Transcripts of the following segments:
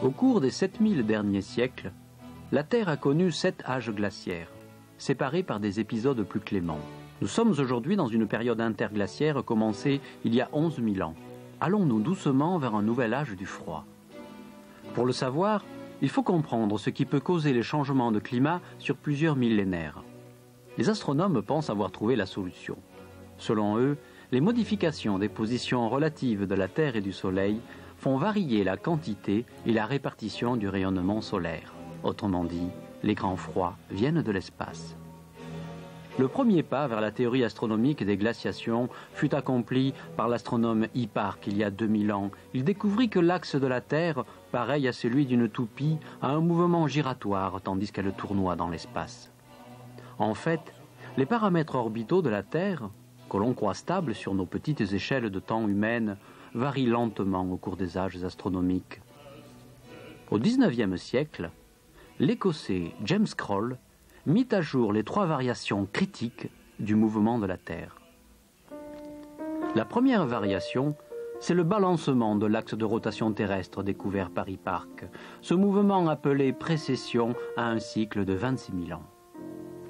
Au cours des 7000 derniers siècles, la Terre a connu 7 âges glaciaires, séparés par des épisodes plus cléments. Nous sommes aujourd'hui dans une période interglaciaire commencée il y a 11 000 ans. Allons-nous doucement vers un nouvel âge du froid? Pour le savoir, il faut comprendre ce qui peut causer les changements de climat sur plusieurs millénaires. Les astronomes pensent avoir trouvé la solution. Selon eux, les modifications des positions relatives de la Terre et du Soleil font varier la quantité et la répartition du rayonnement solaire. Autrement dit, les grands froids viennent de l'espace. Le premier pas vers la théorie astronomique des glaciations fut accompli par l'astronome Hipparque il y a 2000 ans. Il découvrit que l'axe de la Terre, pareil à celui d'une toupie, a un mouvement giratoire tandis qu'elle tournoie dans l'espace. En fait, les paramètres orbitaux de la Terre, que l'on croit stables sur nos petites échelles de temps humaines, varient lentement au cours des âges astronomiques. Au XIXe siècle, l'Écossais James Croll mit à jour les 3 variations critiques du mouvement de la Terre. La première variation, c'est le balancement de l'axe de rotation terrestre découvert par Hipparque. Ce mouvement appelé précession a un cycle de 26 000 ans.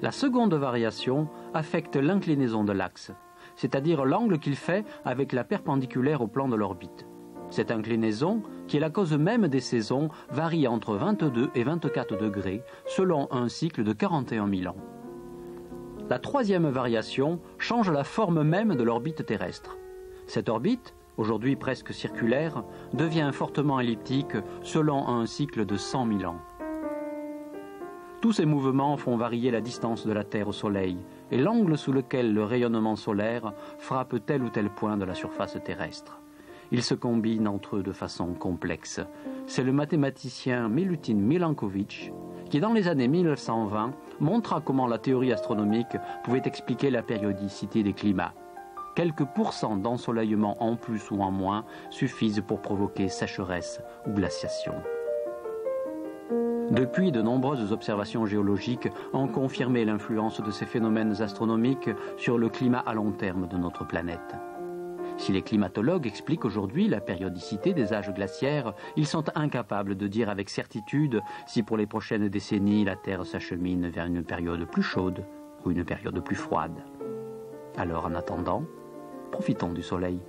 La seconde variation affecte l'inclinaison de l'axe, c'est-à-dire l'angle qu'il fait avec la perpendiculaire au plan de l'orbite. Cette inclinaison, qui est la cause même des saisons, varie entre 22 et 24 degrés, selon un cycle de 41 000 ans. La troisième variation change la forme même de l'orbite terrestre. Cette orbite, aujourd'hui presque circulaire, devient fortement elliptique selon un cycle de 100 000 ans. Tous ces mouvements font varier la distance de la Terre au Soleil et l'angle sous lequel le rayonnement solaire frappe tel ou tel point de la surface terrestre. Ils se combinent entre eux de façon complexe. C'est le mathématicien Milutin Milankovitch qui, dans les années 1920, montra comment la théorie astronomique pouvait expliquer la périodicité des climats. Quelques pourcents d'ensoleillement en plus ou en moins suffisent pour provoquer sécheresse ou glaciation. Depuis, de nombreuses observations géologiques ont confirmé l'influence de ces phénomènes astronomiques sur le climat à long terme de notre planète. Si les climatologues expliquent aujourd'hui la périodicité des âges glaciaires, ils sont incapables de dire avec certitude si pour les prochaines décennies la Terre s'achemine vers une période plus chaude ou une période plus froide. Alors en attendant, profitons du soleil.